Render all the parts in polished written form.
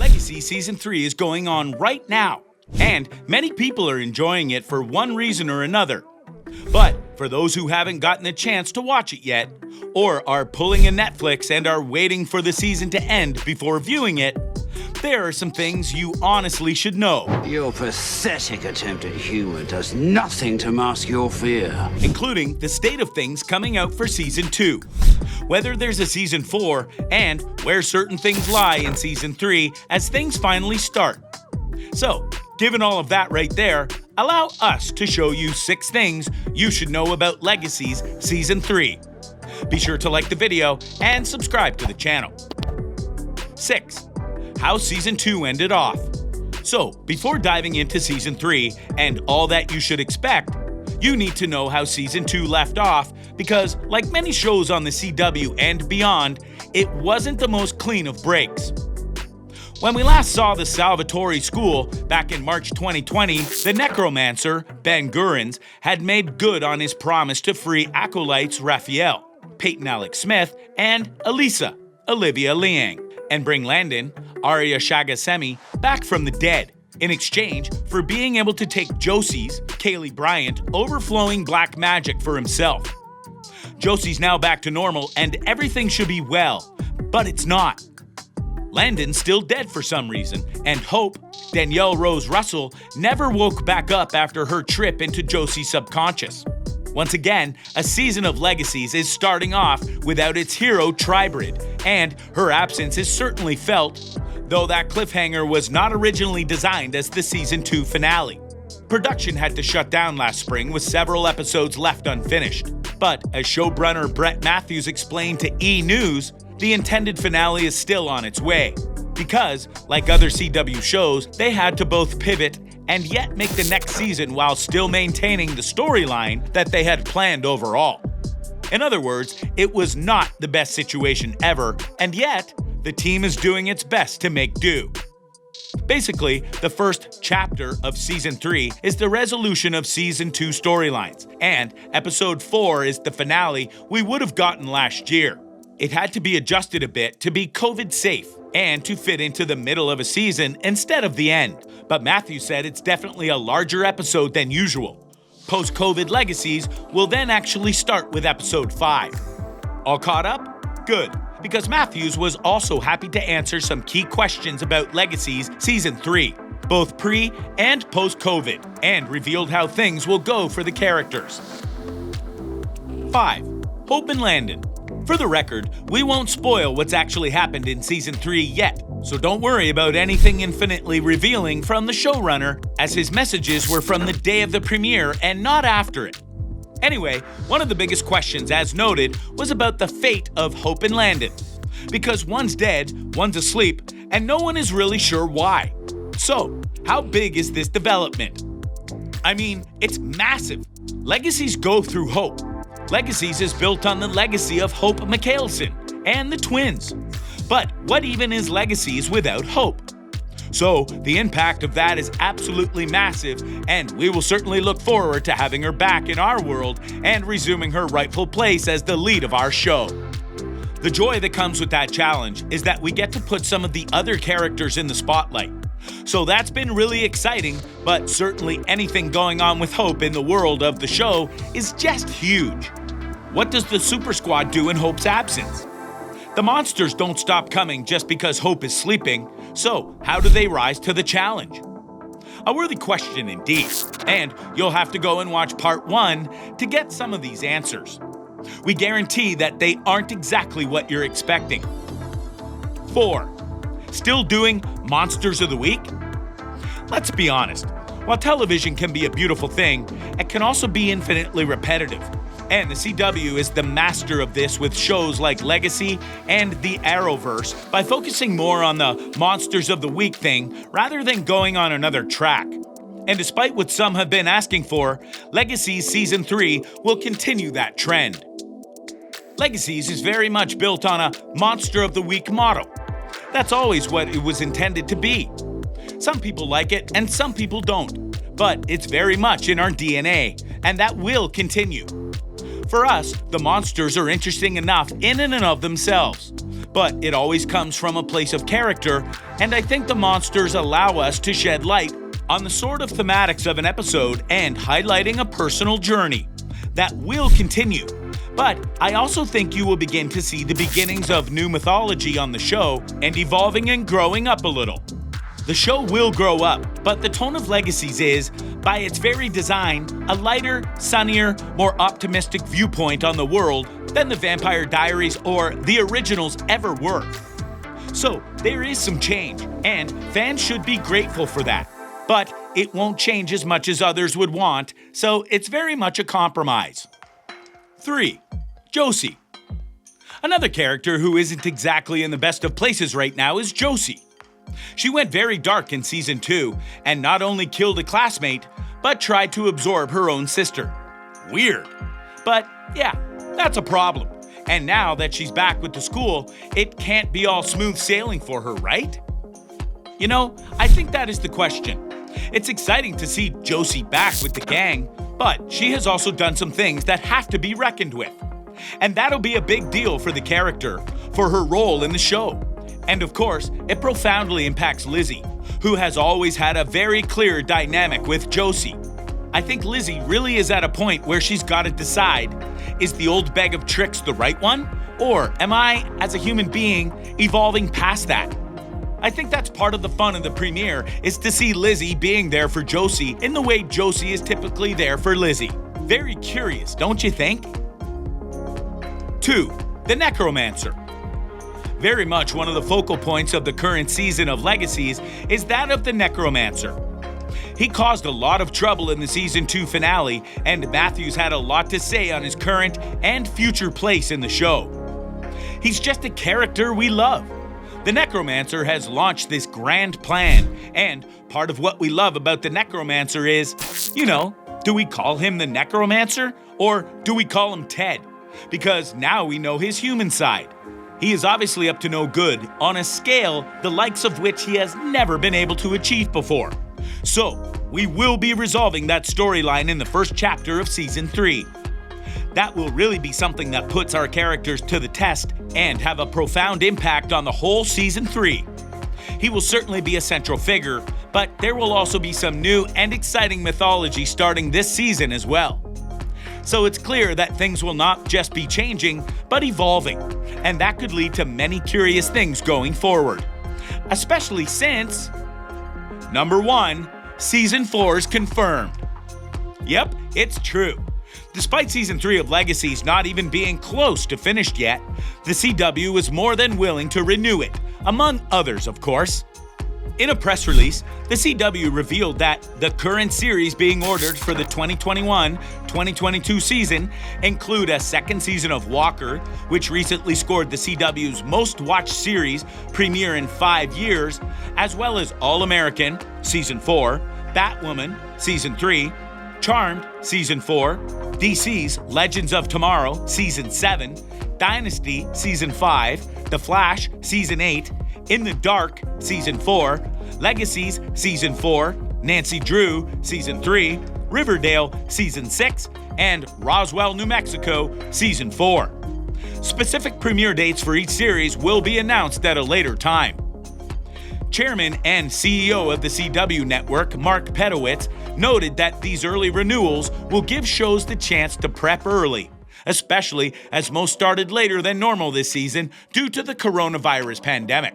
Legacy Season 3 is going on right now, and many people are enjoying it for one reason or another. But for those who haven't gotten a chance to watch it yet, or are pulling a Netflix and are waiting for the season to end before viewing it, there are some things you honestly should know. Your pathetic attempt at humor does nothing to mask your fear. Including the state of things coming out for Season 2, whether there's a Season 4, and where certain things lie in Season 3 as things finally start. So, given all of that right there, allow us to show you 6 things you should know about Legacies Season 3. Be sure to like the video and subscribe to the channel. 6. How Season 2 ended off. So, before diving into Season 3 and all that you should expect, you need to know how Season 2 left off because, like many shows on the CW and beyond, it wasn't the most clean of breaks. When we last saw the Salvatore School back in March 2020, the Necromancer, Ben Gurins, had made good on his promise to free acolytes Raphael, Peyton Alex Smith, and Elisa, Olivia Liang, and bring Landon, Arya Shagasemi, back from the dead, in exchange for being able to take Josie's, Kaylee Bryant, overflowing black magic for himself. Josie's now back to normal and everything should be well, but it's not. Landon's still dead for some reason, and Hope, Danielle Rose Russell, never woke back up after her trip into Josie's subconscious. Once again, a season of Legacies is starting off without its hero Tribrid, and her absence is certainly felt, though that cliffhanger was not originally designed as the Season 2 finale. Production had to shut down last spring with several episodes left unfinished, but as showrunner Brett Matthews explained to E! News, the intended finale is still on its way, because, like other CW shows, they had to both pivot and yet make the next season while still maintaining the storyline that they had planned overall. In other words, it was not the best situation ever, and yet, the team is doing its best to make do. Basically, the first chapter of Season 3 is the resolution of Season 2 storylines, and Episode 4 is the finale we would have gotten last year. It had to be adjusted a bit to be COVID safe and to fit into the middle of a season instead of the end, but Matthew said it's definitely a larger episode than usual. Post-COVID Legacies will then actually start with Episode 5. All caught up? Good, because Matthews was also happy to answer some key questions about Legacies Season 3, both pre- and post-COVID, and revealed how things will go for the characters. 5. Hope and Landon. For the record, we won't spoil what's actually happened in Season 3 yet, so don't worry about anything infinitely revealing from the showrunner, as his messages were from the day of the premiere and not after it. Anyway, one of the biggest questions, as noted, was about the fate of Hope and Landon, because one's dead, one's asleep, and no one is really sure why. So, how big is this development? I mean, it's massive. Legacies go through Hope. Legacies is built on the legacy of Hope Mikhailson and the twins. But what even is Legacies without Hope? So the impact of that is absolutely massive, and we will certainly look forward to having her back in our world and resuming her rightful place as the lead of our show. The joy that comes with that challenge is that we get to put some of the other characters in the spotlight. So that's been really exciting, but certainly anything going on with Hope in the world of the show is just huge. What does the Super Squad do in Hope's absence? The monsters don't stop coming just because Hope is sleeping, so how do they rise to the challenge? A worthy question indeed, and you'll have to go and watch Part 1 to get some of these answers. We guarantee that they aren't exactly what you're expecting. 4. Still doing Monsters of the Week? Let's be honest, while television can be a beautiful thing, it can also be infinitely repetitive. And the CW is the master of this with shows like Legacy and the Arrowverse by focusing more on the Monsters of the Week thing rather than going on another track. And despite what some have been asking for, Legacies Season 3 will continue that trend. Legacies is very much built on a Monster of the Week model. That's always what it was intended to be. Some people like it and some people don't, but it's very much in our DNA, and that will continue. For us, the monsters are interesting enough in and of themselves, But it always comes from a place of character, and I think the monsters allow us to shed light on the sort of thematics of an episode and highlighting a personal journey that will continue. But I also think you will begin to see the beginnings of new mythology on the show and evolving and growing up a little. The show will grow up, but the tone of Legacies is, by its very design, a lighter, sunnier, more optimistic viewpoint on the world than the Vampire Diaries or the originals ever were. So there is some change, and fans should be grateful for that. But it won't change as much as others would want, so it's very much a compromise. 3. Josie. Another character who isn't exactly in the best of places right now is Josie. She went very dark in Season 2 and not only killed a classmate, but tried to absorb her own sister. Weird. But yeah, that's a problem. And now that she's back with the school, it can't be all smooth sailing for her, right? You know, I think that is the question. It's exciting to see Josie back with the gang, but she has also done some things that have to be reckoned with. And that'll be a big deal for the character, for her role in the show. And of course, it profoundly impacts Lizzie, who has always had a very clear dynamic with Josie. I think Lizzie really is at a point where she's got to decide, is the old bag of tricks the right one? Or am I, as a human being, evolving past that? I think that's part of the fun of the premiere, is to see Lizzie being there for Josie in the way Josie is typically there for Lizzie. Very curious, don't you think? 2. The Necromancer. Very much one of the focal points of the current season of Legacies is that of the Necromancer. He caused a lot of trouble in the Season 2 finale, and Matthews had a lot to say on his current and future place in the show. He's just a character we love. The Necromancer has launched this grand plan, and part of what we love about the Necromancer is, do we call him the Necromancer, or do we call him Ted? Because now we know his human side. He is obviously up to no good on a scale the likes of which he has never been able to achieve before. So, we will be resolving that storyline in the first chapter of Season 3. That will really be something that puts our characters to the test and have a profound impact on the whole Season 3. He will certainly be a central figure, but there will also be some new and exciting mythology starting this season as well. So it's clear that things will not just be changing, but evolving, and that could lead to many curious things going forward. Especially since... Number 1, Season 4 is confirmed. Yep, it's true. Despite Season 3 of Legacies not even being close to finished yet, the CW was more than willing to renew it, among others, of course. In a press release, the CW revealed that the current series being ordered for the 2021-2022 season include a second season of Walker, which recently scored the CW's most watched series premiere in 5 years, as well as All American, Season 4, Batwoman, Season 3, Charmed, Season 4, DC's Legends of Tomorrow, Season 7, Dynasty, Season 5, The Flash, Season 8, In the Dark, Season 4, Legacies, Season 4, Nancy Drew, Season 3, Riverdale, Season 6, and Roswell, New Mexico, Season 4. Specific premiere dates for each series will be announced at a later time. Chairman and CEO of the CW network, Mark Pedowitz, noted that these early renewals will give shows the chance to prep early, especially as most started later than normal this season due to the coronavirus pandemic.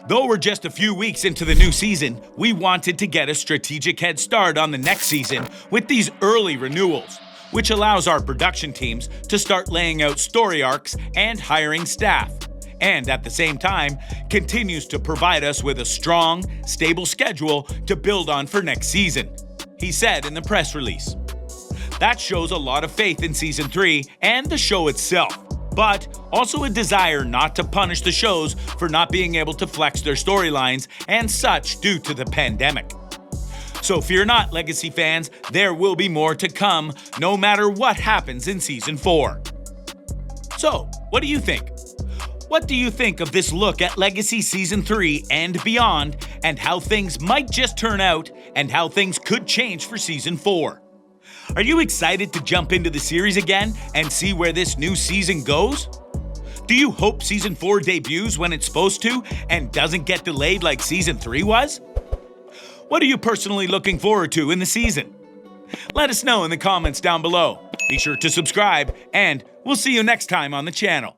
Though we're just a few weeks into the new season, we wanted to get a strategic head start on the next season with these early renewals, which allows our production teams to start laying out story arcs and hiring staff, and at the same time, continues to provide us with a strong, stable schedule to build on for next season, he said in the press release. That shows a lot of faith in Season 3 and the show itself, but also a desire not to punish the shows for not being able to flex their storylines and such due to the pandemic. So fear not, Legacy fans, there will be more to come no matter what happens in Season 4. So, what do you think? What do you think of this look at Legacy Season 3 and beyond, and how things might just turn out, and how things could change for Season 4? Are you excited to jump into the series again and see where this new season goes? Do you hope Season 4 debuts when it's supposed to and doesn't get delayed like Season 3 was? What are you personally looking forward to in the season? Let us know in the comments down below. Be sure to subscribe, and we'll see you next time on the channel.